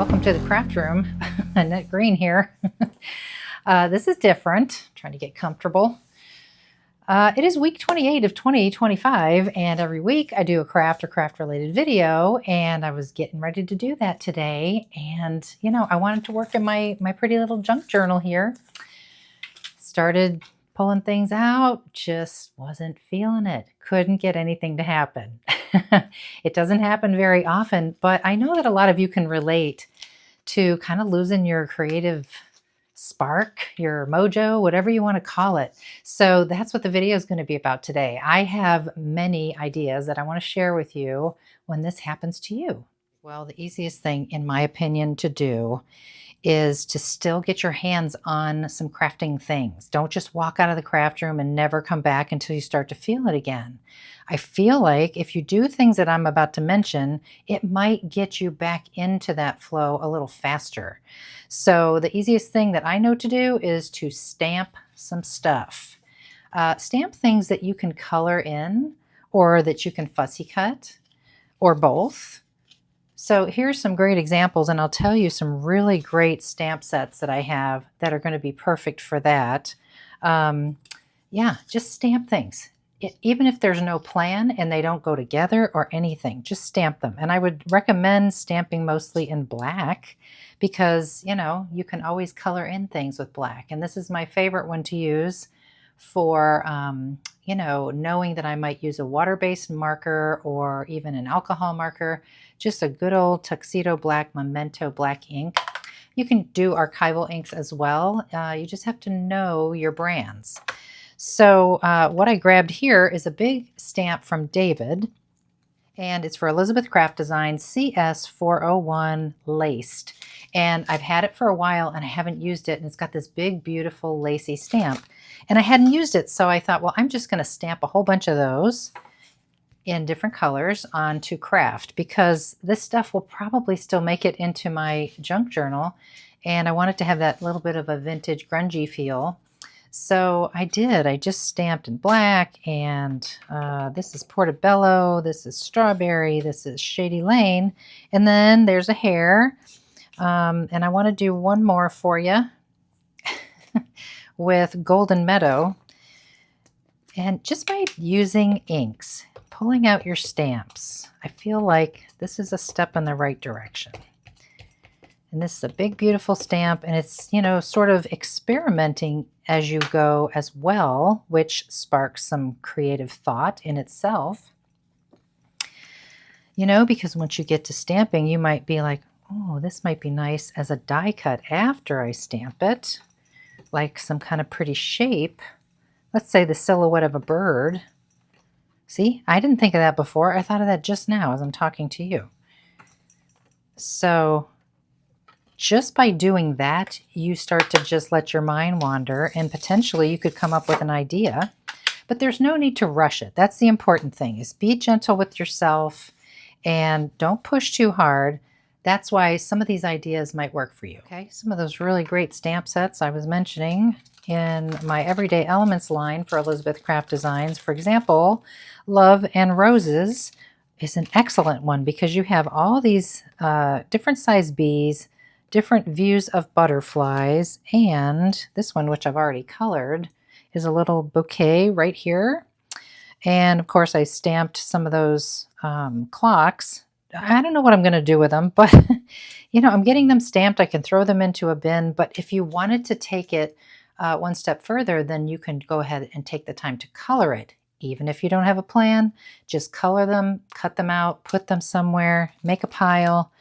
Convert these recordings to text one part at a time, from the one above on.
welcome to the craft room. Annette Green here. This is different. I'm trying to get comfortable. It is week 28 of 2025, and every week I do a craft or craft-related video, and I was getting ready to do that today, and I wanted to work in my pretty little junk journal here. Started pulling things out, just wasn't feeling it. Couldn't get anything to happen. It doesn't happen very often, but I know that a lot of you can relate to kind of losing your creative spark, your mojo, whatever you want to call it. So that's what the video is going to be about today. I have many ideas that I want to share with you when this happens to you. Well, the easiest thing, in my opinion, to do is to still get your hands on some crafting things. Don't just walk out of the craft room and never come back until you start to feel it again. I feel like if you do things that I'm about to mention, it might get you back into that flow a little faster. So the easiest thing that I know to do is to stamp some stuff. Stamp things that you can color in or that you can fussy cut or both. So here's some great examples, and I'll tell you some really great stamp sets that I have that are going to be perfect for that. Yeah, just stamp things. Even if there's no plan and they don't go together or anything, just stamp them. And I would recommend stamping mostly in black because, you can always color in things with black. And this is my favorite one to use for, knowing that I might use a water-based marker or even an alcohol marker, just a good old tuxedo black, memento black ink. You can do archival inks as well. You just have to know your brands. So what I grabbed here is a big stamp from David, and it's for Elizabeth Craft Design CS401 Laced. And I've had it for a while and I haven't used it, and it's got this big, beautiful lacy stamp. And I hadn't used it, so I thought, well, I'm just going to stamp a whole bunch of those in different colors onto craft because this stuff will probably still make it into my junk journal, and I want it to have that little bit of a vintage grungy feel. So I did. I just stamped in black, and this is Portobello, this is Strawberry, this is Shady Lane, and then there's a hare. And I want to do one more for you with Golden Meadow. And just by using inks, pulling out your stamps, I feel like this is a step in the right direction. And this is a big, beautiful stamp, and it's, sort of experimenting as you go as well, which sparks some creative thought in itself. Because once you get to stamping, you might be like, oh, this might be nice as a die cut after I stamp it, like some kind of pretty shape. Let's say the silhouette of a bird. See, I didn't think of that before. I thought of that just now as I'm talking to you. So just by doing that, you start to just let your mind wander, and potentially you could come up with an idea, but there's no need to rush it. That's the important thing, is be gentle with yourself and don't push too hard. That's why some of these ideas might work for you. Okay, some of those really great stamp sets I was mentioning in my Everyday Elements line for Elizabeth Craft Designs. For example, Love and Roses is an excellent one because you have all these different size bees, different views of butterflies, and this one, which I've already colored, is a little bouquet right here. And of course I stamped some of those clocks. I don't know what I'm going to do with them, but I'm getting them stamped. I can throw them into a bin, but if you wanted to take it one step further, then you can go ahead and take the time to color it. Even if you don't have a plan, just color them, cut them out, put them somewhere, make a pile.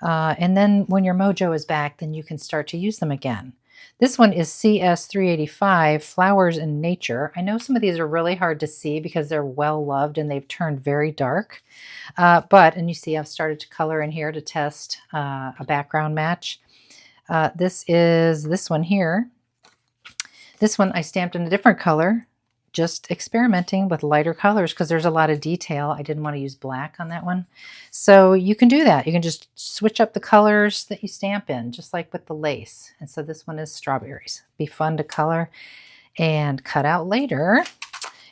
And then when your mojo is back, then you can start to use them again. This one is CS385, Flowers in Nature. I know some of these are really hard to see because they're well loved and they've turned very dark. And you see I've started to color in here to test a background match. This is this one here. This one I stamped in a different color, just experimenting with lighter colors because there's a lot of detail. I didn't want to use black on that one. So you can do that. You can just switch up the colors that you stamp in, just like with the lace. And so this one is Strawberries. Be fun to color and cut out later.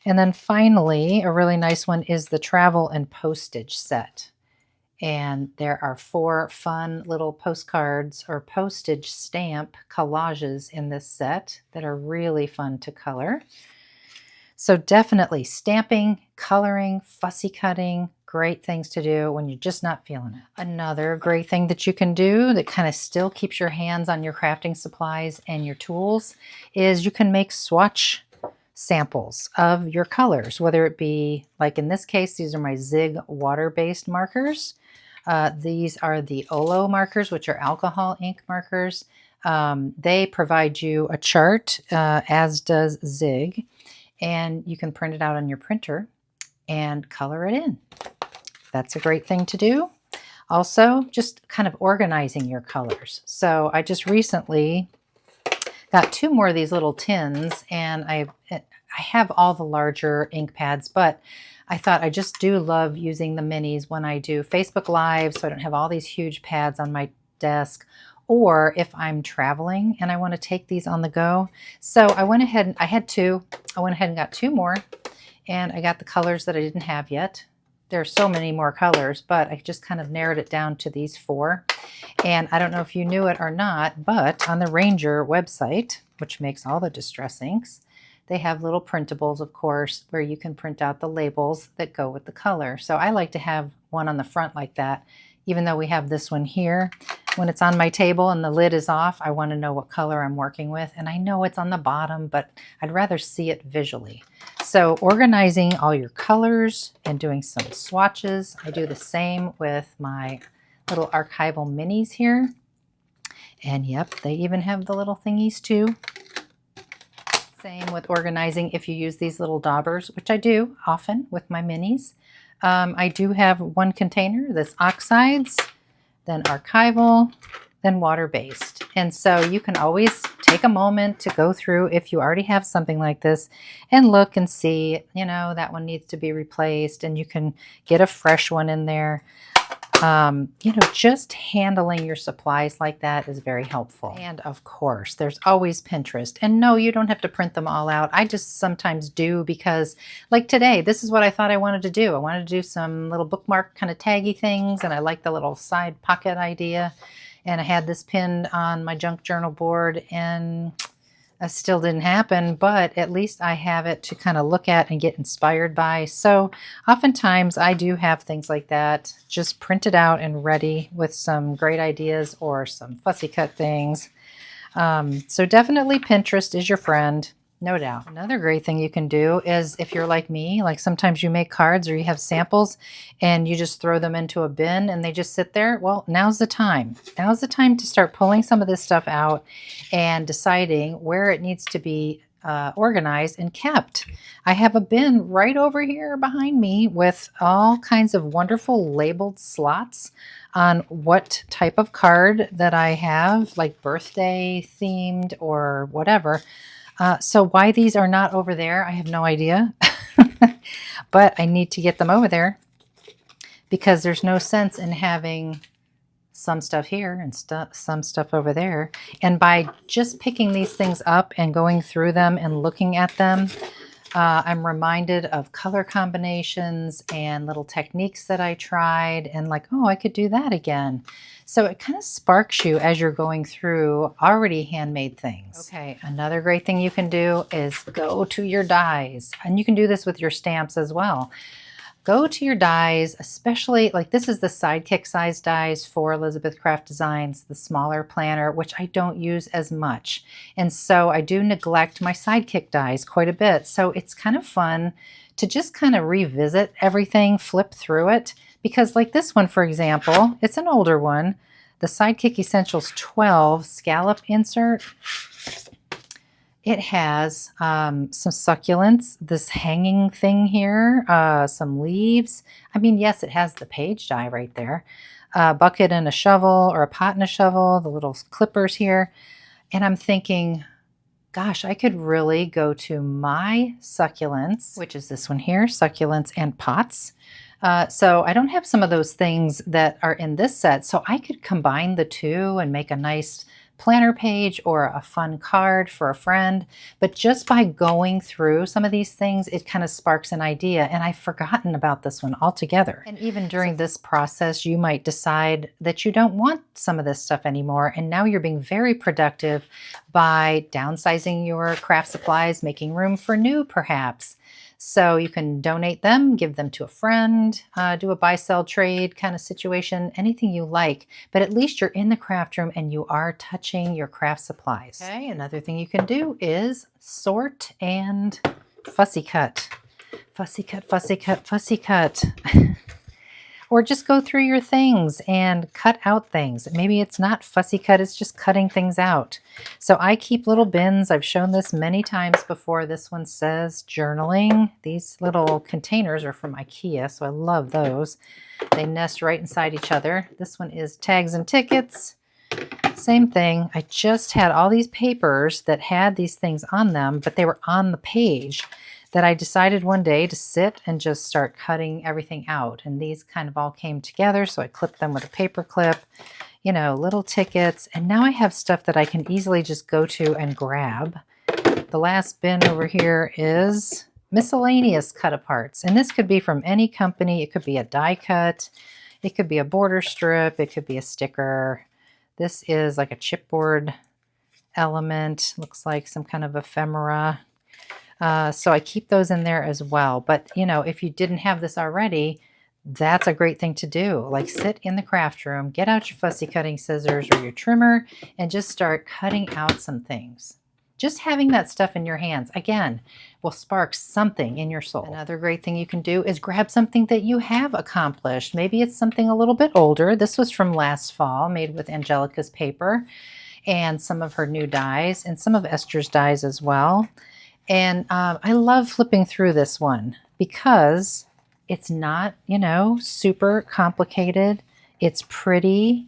And then finally, a really nice one is the Travel and Postage set. And there are 4 fun little postcards or postage stamp collages in this set that are really fun to color. So definitely stamping, coloring, fussy cutting, great things to do when you're just not feeling it. Another great thing that you can do that kind of still keeps your hands on your crafting supplies and your tools is you can make swatch samples of your colors, whether it be, like in this case, these are my Zig water-based markers. These are the Olo markers, which are alcohol ink markers. They provide you a chart, as does Zig, and you can print it out on your printer and color it in. That's a great thing to do. Also, just kind of organizing your colors. So I just recently got 2 more of these little tins, and I have all the larger ink pads, but I thought I just do love using the minis when I do Facebook Live, so I don't have all these huge pads on my desk, or if I'm traveling and I want to take these on the go. So I went ahead and I had 2. I went ahead and got 2 more, and I got the colors that I didn't have yet. There are so many more colors, but I just kind of narrowed it down to these 4. And I don't know if you knew it or not, but on the Ranger website, which makes all the distress inks, they have little printables, of course, where you can print out the labels that go with the color. So I like to have one on the front like that, even though we have this one here. When it's on my table and the lid is off, I want to know what color I'm working with. And I know it's on the bottom, but I'd rather see it visually. So organizing all your colors and doing some swatches. I do the same with my little archival minis here. And yep, they even have the little thingies too. Same with organizing if you use these little daubers, which I do often with my minis. I do have 1 container, this oxides, then archival, then water-based. And so you can always take a moment to go through, if you already have something like this, and look and see, you know, that one needs to be replaced, and you can get a fresh one in there. You know, just handling your supplies like that is very helpful. And of course, there's always Pinterest. And no, you don't have to print them all out. I just sometimes do because, like today, this is what I thought I wanted to do. I wanted to do some little bookmark kind of taggy things, and I like the little side pocket idea. And I had this pinned on my junk journal board, and it still didn't happen, but at least I have it to kind of look at and get inspired by. So oftentimes I do have things like that just printed out and ready with some great ideas or some fussy cut things. So definitely Pinterest is your friend. No doubt. Another great thing you can do is, if you're like me, like sometimes you make cards or you have samples and you just throw them into a bin and they just sit there. Well, now's the time. Now's the time to start pulling some of this stuff out and deciding where it needs to be organized and kept. I have a bin right over here behind me with all kinds of wonderful labeled slots on what type of card that I have, like birthday themed or whatever. So why these are not over there, I have no idea, but I need to get them over there because there's no sense in having some stuff here and some stuff over there. And by just picking these things up and going through them and looking at them, I'm reminded of color combinations and little techniques that I tried and like, oh, I could do that again. So it kind of sparks you as you're going through already handmade things. Okay, another great thing you can do is go to your dies. And you can do this with your stamps as well. Go to your dies, especially like this is the Sidekick size dies for Elizabeth Craft Designs, the smaller planner, which I don't use as much. And so I do neglect my Sidekick dies quite a bit. So it's kind of fun to just kind of revisit everything, flip through it. Because like this one, for example, it's an older one, the Sidekick Essentials 12 scallop insert. It has some succulents, this hanging thing here, some leaves. I mean, yes, it has the page die right there. A bucket and a shovel, or a pot and a shovel, the little clippers here. And I'm thinking, gosh, I could really go to my succulents, which is this one here, succulents and pots. So I don't have some of those things that are in this set, so I could combine the two and make a nice planner page or a fun card for a friend. But just by going through some of these things, it kind of sparks an idea. And I've forgotten about this one altogether. And even during this process, you might decide that you don't want some of this stuff anymore. And now you're being very productive by downsizing your craft supplies, making room for new perhaps. So you can donate them, give them to a friend, do a buy-sell trade kind of situation, anything you like. But at least you're in the craft room and you are touching your craft supplies. Okay, another thing you can do is sort and fussy cut. Fussy cut, fussy cut, fussy cut. Or just go through your things and cut out things. Maybe it's not fussy cut, it's just cutting things out. So I keep little bins. I've shown this many times before. This one says journaling. These little containers are from IKEA, so I love those. They nest right inside each other. This one is tags and tickets. Same thing. I just had all these papers that had these things on them, but they were on the page, that I decided one day to sit and just start cutting everything out. And these kind of all came together, so I clipped them with a paper clip, you know, little tickets. And now I have stuff that I can easily just go to and grab. The last bin over here is miscellaneous cut-aparts. And this could be from any company. It could be a die cut. It could be a border strip. It could be a sticker. This is like a chipboard element. Looks like some kind of ephemera. So I keep those in there as well. But, you know, if you didn't have this already, that's a great thing to do. Like sit in the craft room, get out your fussy cutting scissors or your trimmer, and just start cutting out some things. Just having that stuff in your hands, again, will spark something in your soul. Another great thing you can do is grab something that you have accomplished. Maybe it's something a little bit older. This was from last fall, made with Angelica's paper and some of her new dies and some of Esther's dies as well. And I love flipping through this one because it's not, you know, super complicated. It's pretty.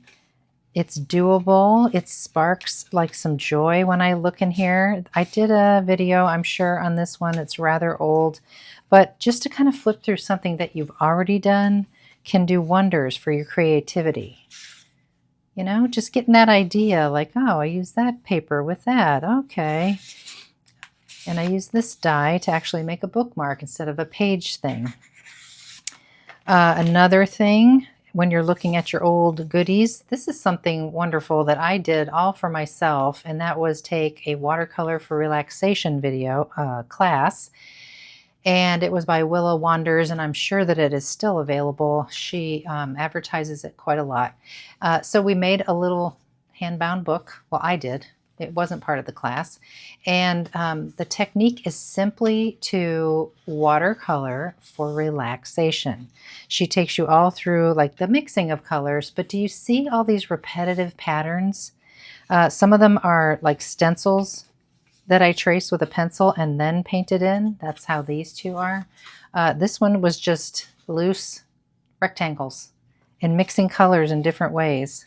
It's doable. It sparks like some joy when I look in here. I did a video, I'm sure, on this one. It's rather old. But just to kind of flip through something that you've already done can do wonders for your creativity. You know, just getting that idea like, oh, I use that paper with that. Okay. And I use this die to actually make a bookmark instead of a page thing. Another thing, when you're looking at your old goodies, this is something wonderful that I did all for myself, and that was take a watercolor for relaxation video class. And it was by Willow Wanders, and I'm sure that it is still available. She advertises it quite a lot. So we made a little hand-bound book. Well, I did. It wasn't part of the class. And the technique is simply to watercolor for relaxation. She takes you all through like the mixing of colors, but do you see all these repetitive patterns? Some of them are like stencils that I traced with a pencil and then painted in. That's how these two are. This one was just loose rectangles and mixing colors in different ways.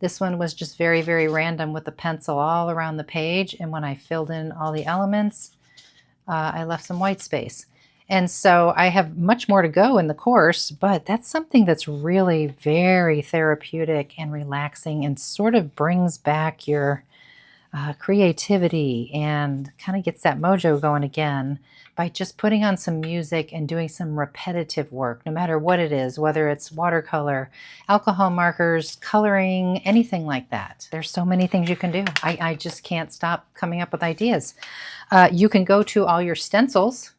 This one was just very, very random with a pencil all around the page. And when I filled in all the elements, I left some white space. And so I have much more to go in the course, but that's something that's really very therapeutic and relaxing and sort of brings back your creativity and kind of gets that mojo going again by just putting on some music and doing some repetitive work, no matter what it is, whether it's watercolor, alcohol markers, coloring, anything like that. There's so many things you can do. I just can't stop coming up with ideas. You can go to all your stencils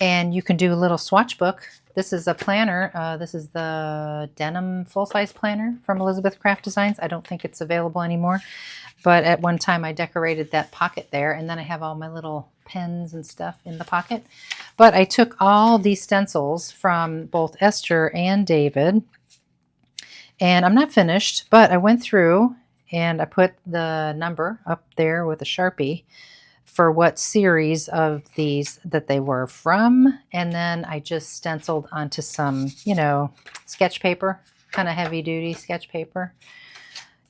and you can do a little swatch book. This is a planner. This is the denim full-size planner from Elizabeth Craft Designs. I don't think it's available anymore, but at one time I decorated that pocket there, and then I have all my little pens and stuff in the pocket. But I took all these stencils from both Esther and David, and I'm not finished, but I went through and I put the number up there with a Sharpie for what series of these that they were from. And then I just stenciled onto some, you know, sketch paper, kind of heavy duty sketch paper.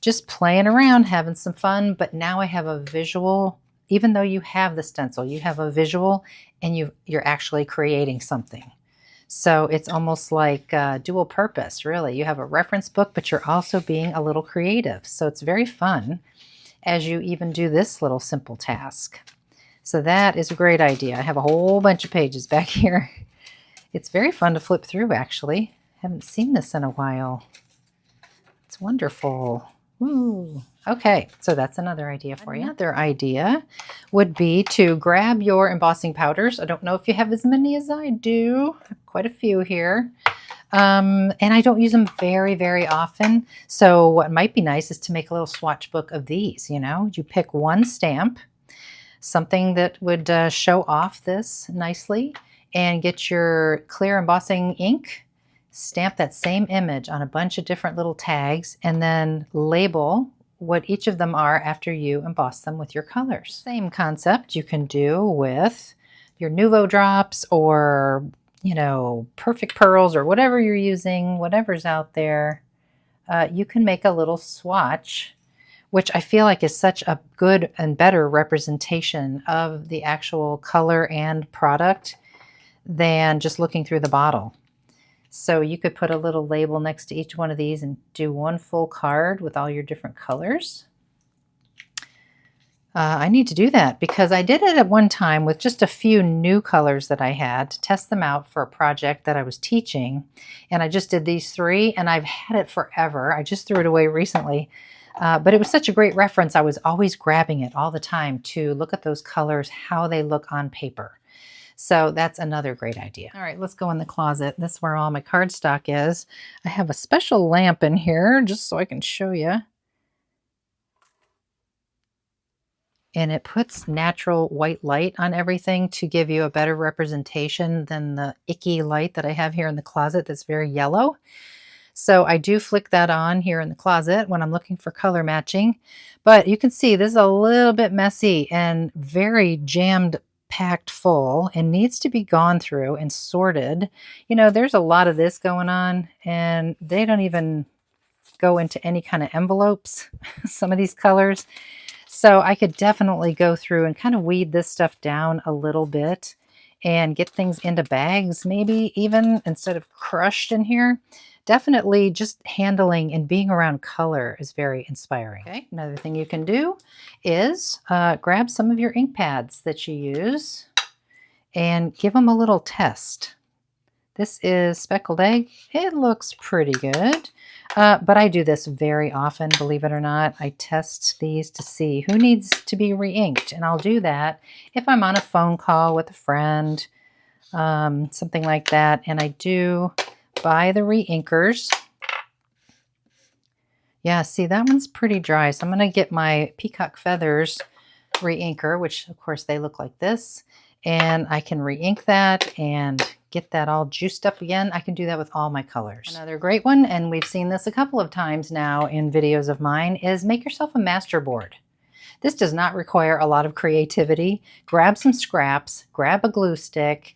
Just playing around, having some fun. But now I have a visual, even though you have the stencil, you have a visual and you're actually creating something. So it's almost like dual purpose, really. You have a reference book, but you're also being a little creative. So it's very fun as you even do this little simple task. So that is a great idea. I have a whole bunch of pages back here. It's very fun to flip through, actually. Haven't seen this in a while. It's wonderful. Ooh. Okay, so that's another idea for you. Another idea would be to grab your embossing powders. I don't know if you have as many as I do. I have quite a few here. And I don't use them very, very often. So what might be nice is to make a little swatch book of these, you know. You pick one stamp, something that would show off this nicely, and get your clear embossing ink, stamp that same image on a bunch of different little tags, and then label what each of them are after you emboss them with your colors. Same concept you can do with your Nuvo drops or, you know, Perfect Pearls or whatever you're using, whatever's out there. You can make a little swatch, which I feel like is such a good and better representation of the actual color and product than just looking through the bottle. So you could put a little label next to each one of these and do one full card with all your different colors. I need to do that because I did it at one time with just a few new colors that I had to test them out for a project that I was teaching. And I just did these 3 and I've had it forever. I just threw it away recently. But it was such a great reference. I was always grabbing it all the time to look at those colors, how they look on paper. So that's another great idea. All right, let's go in the closet. That's where all my cardstock is. I have a special lamp in here just so I can show you. And it puts natural white light on everything to give you a better representation than the icky light that I have here in the closet that's very yellow. So I do flick that on here in the closet when I'm looking for color matching. But you can see this is a little bit messy and very jammed packed full and needs to be gone through and sorted. You know, there's a lot of this going on and they don't even go into any kind of envelopes, some of these colors. So I could definitely go through and kind of weed this stuff down a little bit and get things into bags, maybe even instead of crushed in here. Definitely just handling and being around color is very inspiring. Okay, another thing you can do is grab some of your ink pads that you use and give them a little test. This is Speckled Egg. It looks pretty good, but I do this very often, believe it or not. I test these to see who needs to be re-inked, and I'll do that if I'm on a phone call with a friend, something like that, and I do buy the re-inkers. Yeah, see, that one's pretty dry, so I'm going to get my Peacock Feathers re-inker, which of course they look like this, and I can re-ink that and get that all juiced up again. I can do that with all my colors. Another great one, and we've seen this a couple of times now in videos of mine, is make yourself a master board. This does not require a lot of creativity. Grab some scraps, grab a glue stick,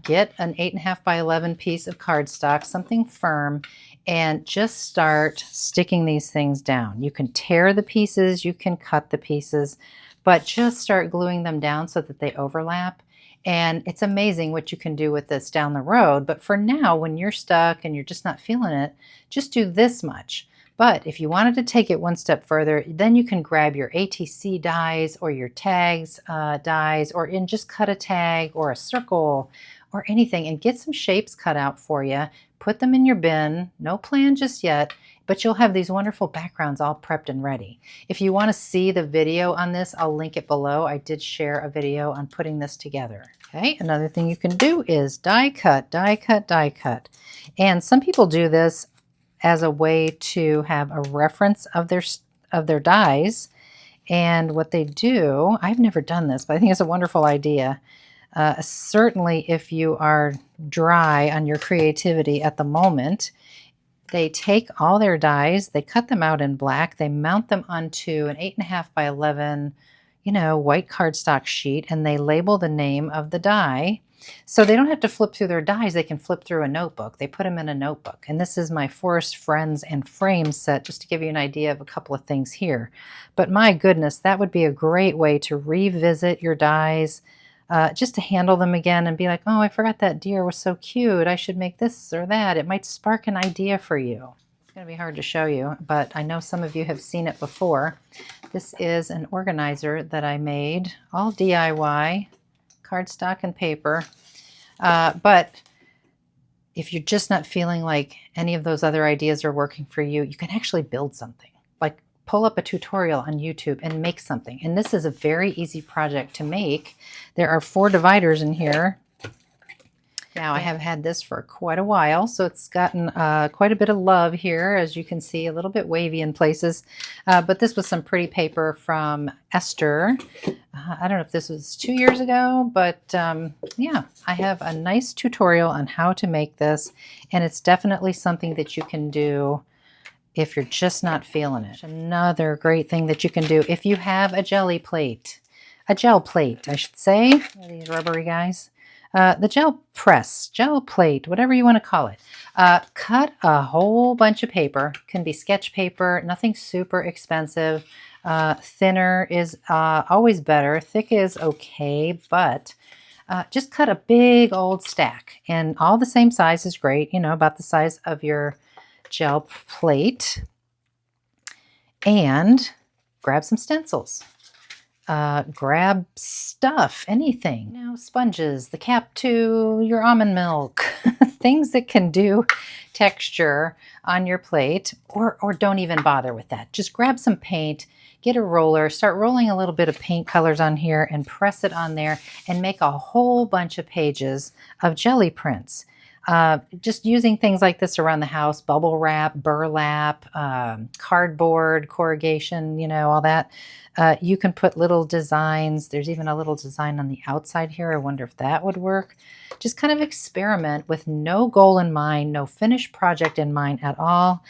get an 8.5 by 11 piece of cardstock, something firm, and just start sticking these things down. You can tear the pieces, you can cut the pieces, but just start gluing them down so that they overlap. And it's amazing what you can do with this down the road. But for now, when you're stuck and you're just not feeling it, just do this much. But if you wanted to take it one step further, then you can grab your ATC dies or your tags dies, or just cut a tag or a circle or anything and get some shapes cut out for you. Put them in your bin. No plan just yet, but you'll have these wonderful backgrounds all prepped and ready. If you want to see the video on this, I'll link it below. I did share a video on putting this together. Okay, another thing you can do is die cut, die cut, die cut. And some people do this as a way to have a reference of their dies. And what they do, I've never done this, but I think it's a wonderful idea. Certainly if you are dry on your creativity at the moment, they take all their dies, they cut them out in black, they mount them onto an 8.5 by 11, white cardstock sheet, and they label the name of the die. So they don't have to flip through their dies, they can flip through a notebook. They put them in a notebook. And this is my Forest Friends and Frames set, just to give you an idea of a couple of things here. But my goodness, that would be a great way to revisit your dies. just to handle them again and be like, oh, I forgot that deer was so cute. I should make this or that. It might spark an idea for you. It's going to be hard to show you, but I know some of you have seen it before. This is an organizer that I made, all DIY, cardstock and paper. But if you're just not feeling like any of those other ideas are working for you, you can actually build something. Like pull up a tutorial on YouTube and make something. And this is a very easy project to make. There are 4 dividers in here. Now I have had this for quite a while, so it's gotten quite a bit of love here, as you can see, a little bit wavy in places. But this was some pretty paper from Esther. I don't know if this was 2 years ago, but yeah, I have a nice tutorial on how to make this, and it's definitely something that you can do if you're just not feeling it. Another great thing that you can do if you have a gel plate, I should say, these rubbery guys. The gel press, gel plate, whatever you want to call it. Cut a whole bunch of paper. Can be sketch paper, nothing super expensive. Thinner is always better. Thick is okay, but just cut a big old stack. And all the same size is great, you know, about the size of your gel plate. And grab some stencils. Grab stuff, anything, you know, sponges, the cap to your almond milk, things that can do texture on your plate, or don't even bother with that. Just grab some paint, get a roller, start rolling a little bit of paint colors on here and press it on there and make a whole bunch of pages of jelly prints. Just using things like this around the house, bubble wrap, burlap, cardboard, corrugation, you know, all that. You can put little designs. There's even a little design on the outside here. I wonder if that would work. Just kind of experiment with no goal in mind, no finished project in mind at all.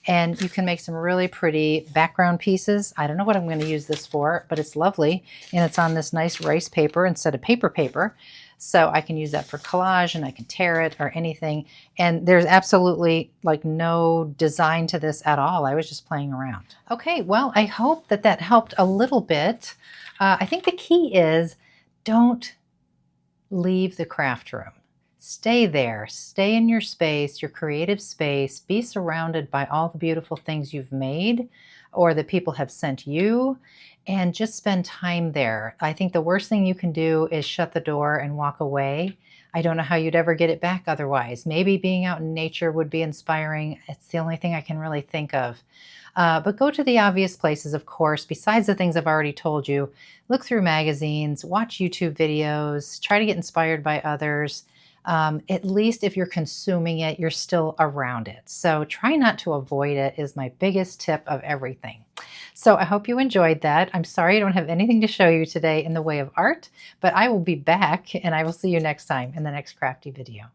And you can make some really pretty background pieces. I don't know what I'm going to use this for, but it's lovely. And it's on this nice rice paper instead of paper. So I can use that for collage, and I can tear it or anything. And there's absolutely like no design to this at all. I was just playing around. Okay, well, I hope that that helped a little bit. I think the key is don't leave the craft room. Stay there. Stay in your space, your creative space. Be surrounded by all the beautiful things you've made or that people have sent you, and just spend time there. I think the worst thing you can do is shut the door and walk away. I don't know how you'd ever get it back otherwise. Maybe being out in nature would be inspiring. It's the only thing I can really think of. But go to the obvious places, of course, besides the things I've already told you. Look through magazines, watch YouTube videos, try to get inspired by others. At least if you're consuming it, you're still around it. So try not to avoid it is my biggest tip of everything. So I hope you enjoyed that. I'm sorry I don't have anything to show you today in the way of art, but I will be back and I will see you next time in the next crafty video.